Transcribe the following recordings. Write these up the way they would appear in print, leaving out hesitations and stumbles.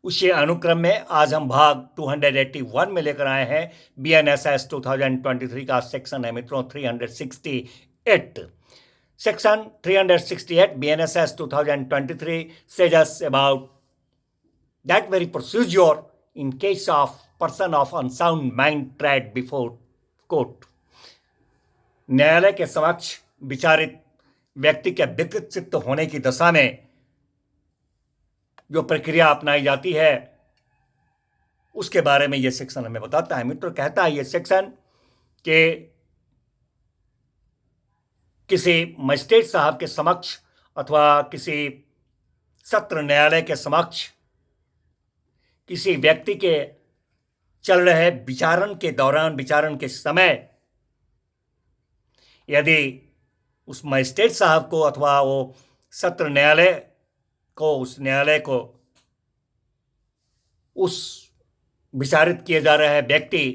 उसी अनुक्रम में आज हम भाग 281 में लेकर आए हैं। BNSS 2023 का सेक्शन है मित्रों 368। Section 368 BNSS 2023 says us about that very procedure in case of person of unsound mind tried before court। न्यायालय के समक्ष विचारित व्यक्ति के विकृत चित्त होने की दशा में जो प्रक्रिया अपनाई जाती है उसके बारे में यह सेक्शन हमें बताता है। मित्र, कहता है यह सेक्शन कि किसी मजिस्ट्रेट साहब के समक्ष अथवा किसी सत्र न्यायालय के समक्ष किसी व्यक्ति के चल रहे विचारण के दौरान, विचारण के समय, यदि उस मजिस्ट्रेट साहब को अथवा वो सत्र न्यायालय को, उस न्यायालय को उस विचारित किए जा रहे व्यक्ति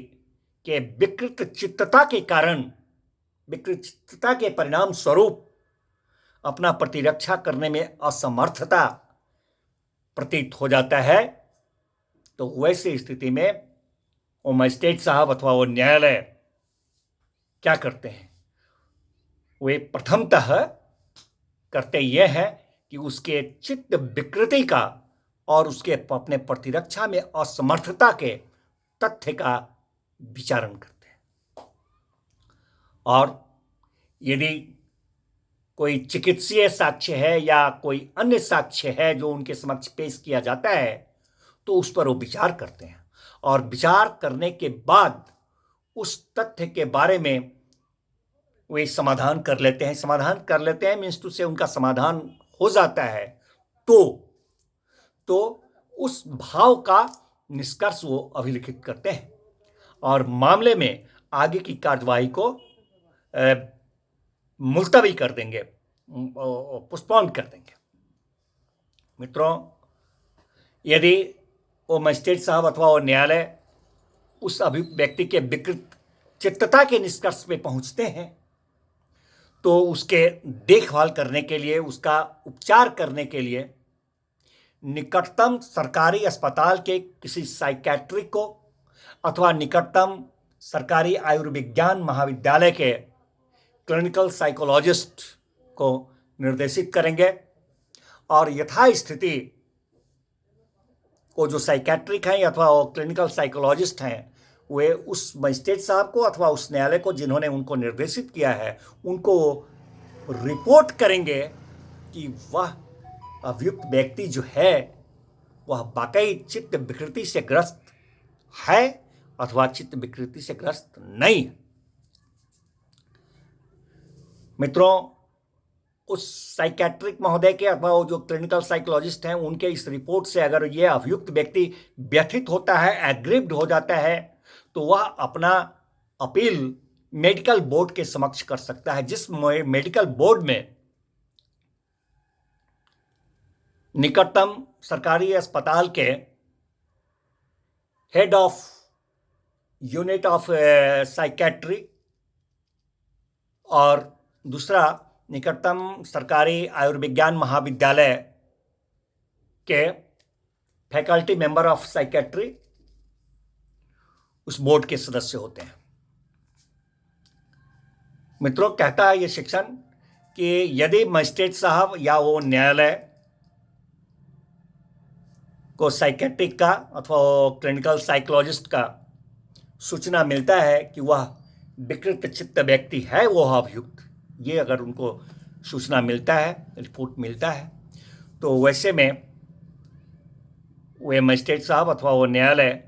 के विकृत चित्तता के कारण, विकृत चित्तता के परिणाम स्वरूप अपना प्रतिरक्षा करने में असमर्थता प्रतीत हो जाता है, तो वैसी स्थिति में वो मजिस्ट्रेट साहब अथवा वो न्यायालय क्या करते हैं? वे प्रथमतः करते यह है कि उसके चित्त विकृति का और उसके अपने प्रतिरक्षा में असमर्थता के तथ्य का विचारण करते हैं। और यदि कोई चिकित्सीय साक्ष्य है या कोई अन्य साक्ष्य है जो उनके समक्ष पेश किया जाता है, तो उस पर वो विचार करते हैं और विचार करने के बाद उस तथ्य के बारे में वे समाधान कर लेते हैं। समाधान कर लेते हैं मीन्स टू से उनका समाधान हो जाता है, तो उस भाव का निष्कर्ष वो अभिलिखित करते हैं और मामले में आगे की कार्यवाही को मुलतवी कर देंगे, पोस्टपोन कर देंगे। मित्रों, यदि वो मजिस्ट्रेट साहब अथवा वो न्यायालय उस व्यक्ति के विकृत चित्तता के निष्कर्ष पे पहुंचते हैं, तो उसके देखभाल करने के लिए, उसका उपचार करने के लिए निकटतम सरकारी अस्पताल के किसी साइकेट्रिक को अथवा निकटतम सरकारी आयुर्विज्ञान महाविद्यालय के क्लिनिकल साइकोलॉजिस्ट को निर्देशित करेंगे और यथास्थिति वो जो साइकेट्रिक हैं अथवा वो क्लिनिकल साइकोलॉजिस्ट हैं, वे उस मजिस्ट्रेट साहब को अथवा उस न्यायालय को जिन्होंने उनको निर्देशित किया है, उनको रिपोर्ट करेंगे कि वह अभियुक्त व्यक्ति जो है वह वाकई चित्त विकृति से ग्रस्त है अथवा चित्त विकृति से ग्रस्त नहीं है। मित्रों, उस साइकेट्रिक महोदय के अथवा वो जो क्लिनिकल साइकोलॉजिस्ट हैं, उनके इस रिपोर्ट से अगर ये अभियुक्त व्यक्ति व्यथित होता है, एग्रीव्ड हो जाता है, तो वह अपना अपील मेडिकल बोर्ड के समक्ष कर सकता है, जिस मेडिकल बोर्ड में निकटतम सरकारी अस्पताल के head of unit of psychiatry और दूसरा निकटतम सरकारी आयुर्विज्ञान महाविद्यालय के फैकल्टी मेंबर ऑफ साइकेट्री उस बोर्ड के सदस्य होते हैं। मित्रों, कहता है ये सेक्शन कि यदि मजिस्ट्रेट साहब या वो न्यायालय को साइकेट्रिक का अथवा क्लिनिकल साइकोलॉजिस्ट का सूचना मिलता है कि वह विकृत चित्त व्यक्ति है, वो अभियुक्त, ये अगर उनको सूचना मिलता है, रिपोर्ट मिलता है, तो वैसे में वे मजिस्ट्रेट साहब अथवा वो न्यायालय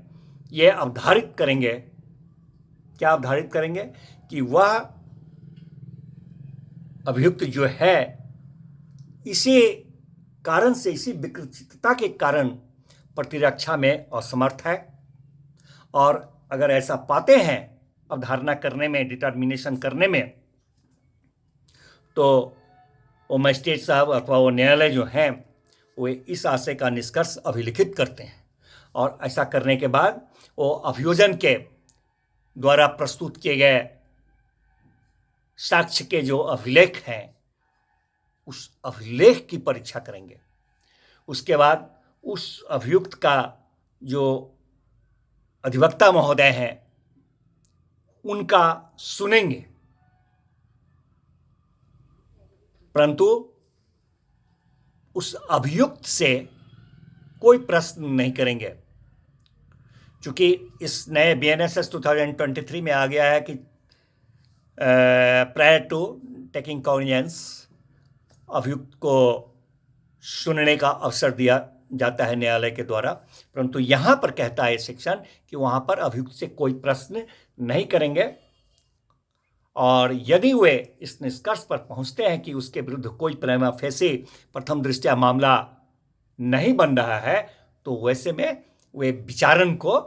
ये अवधारित करेंगे, क्या अवधारित करेंगे कि वह अभियुक्त जो है इसी कारण से, इसी विकृतता के कारण प्रतिरक्षा में असमर्थ है। और अगर ऐसा पाते हैं अवधारणा करने में, डिटर्मिनेशन करने में, तो वो मजिस्ट्रेट साहब अथवा वो न्यायालय जो हैं वे इस आशय का निष्कर्ष अभिलिखित करते हैं और ऐसा करने के बाद वो अभियोजन के द्वारा प्रस्तुत किए गए साक्ष्य के जो अभिलेख हैं उस अभिलेख की परीक्षा करेंगे। उसके बाद उस अभियुक्त का जो अधिवक्ता महोदय हैं उनका सुनेंगे, परंतु उस अभियुक्त से कोई प्रश्न नहीं करेंगे, क्योंकि इस नए BNSS 2023 में आ गया है कि प्रायर टू टेकिंग कॉग्निजेंस अभियुक्त को सुनने का अवसर दिया जाता है न्यायालय के द्वारा, परंतु यहाँ पर कहता है सेक्शन कि वहाँ पर अभियुक्त से कोई प्रश्न नहीं करेंगे, और यदि वे इस निष्कर्ष पर पहुँचते हैं कि उसके विरुद्ध कोई प्रिमा फेसी प्रथम दृष्टया मामला नहीं बन रहा है, तो वैसे में वे विचारण को,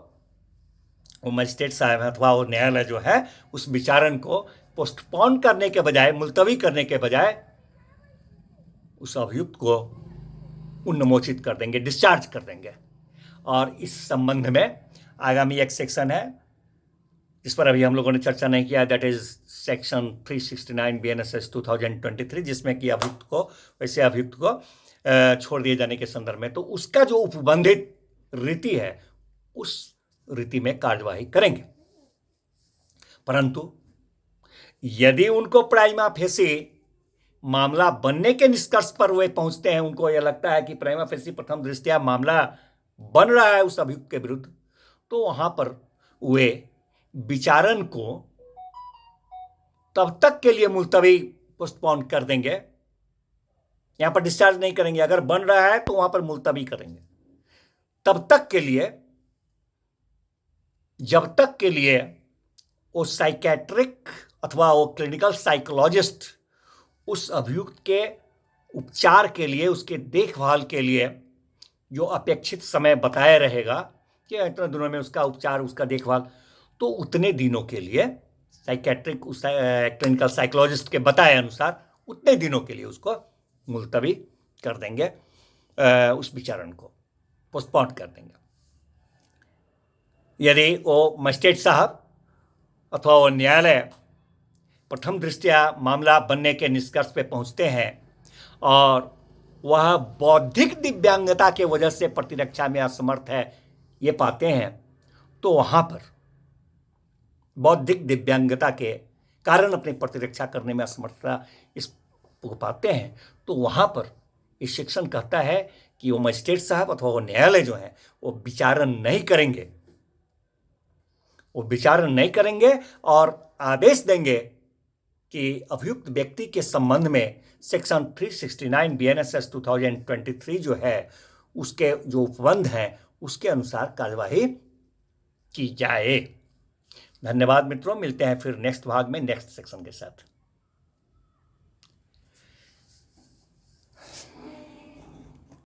वो मजिस्ट्रेट साहब अथवा वो न्यायालय जो है उस विचारण को पोस्टपोन करने के बजाय, मुलतवी करने के बजाय उस अभियुक्त को उन्मोचित कर देंगे, डिस्चार्ज कर देंगे। और इस संबंध में आगामी एक सेक्शन है जिस पर अभी हम लोगों ने चर्चा नहीं किया, दैट इज सेक्शन 369 BNSS 2023, जिसमें कि अभियुक्त को, वैसे अभियुक्त को छोड़ दिए जाने के संदर्भ में, तो उसका जो उपबंधित रीति है उस रीति में कार्यवाही करेंगे। परंतु यदि उनको प्राइमा फेसी मामला बनने के निष्कर्ष पर वे पहुंचते हैं, उनको यह लगता है कि प्राइमा फेसी प्रथम दृष्टया मामला बन रहा है उस अभियुक्त के विरुद्ध, तो वहां पर वे विचारण को तब तक के लिए मुलतवी, पोस्टपोन कर देंगे। यहां पर डिस्चार्ज नहीं करेंगे, अगर बन रहा है तो वहां पर मुलतवी करेंगे तब तक के लिए, जब तक के लिए वो साइकेट्रिक अथवा वो क्लिनिकल साइकोलॉजिस्ट उस अभियुक्त के उपचार के लिए, उसके देखभाल के लिए जो अपेक्षित समय बताया रहेगा कि इतने दिनों में उसका उपचार, उसका देखभाल, तो उतने दिनों के लिए साइकेट्रिक, क्लिनिकल साइकोलॉजिस्ट के बताए अनुसार उतने दिनों के लिए उसको मुलतवी कर देंगे, उस विचारण को पोस्टपोन कर देंगे। यदि वो मजिस्ट्रेट साहब अथवा वो न्यायालय प्रथम दृष्टया मामला बनने के निष्कर्ष पे पहुंचते हैं और वह बौद्धिक दिव्यांगता के वजह से प्रतिरक्षा में असमर्थ है ये पाते हैं, तो वहां पर बौद्धिक दिव्यांगता के कारण अपनी प्रतिरक्षा करने में असमर्थता इस पाते हैं, तो वहां पर इस सेक्शन कहता है कि वो मजिस्ट्रेट साहब अथवा वो न्यायालय जो है वो विचारण नहीं करेंगे, वो विचारण नहीं करेंगे और आदेश देंगे कि अभियुक्त व्यक्ति के संबंध में सेक्शन 369 BNSS 2023 जो है उसके जो उपबंध हैं उसके अनुसार कार्यवाही की जाए। धन्यवाद मित्रों, मिलते हैं फिर नेक्स्ट भाग में नेक्स्ट सेक्शन के साथ।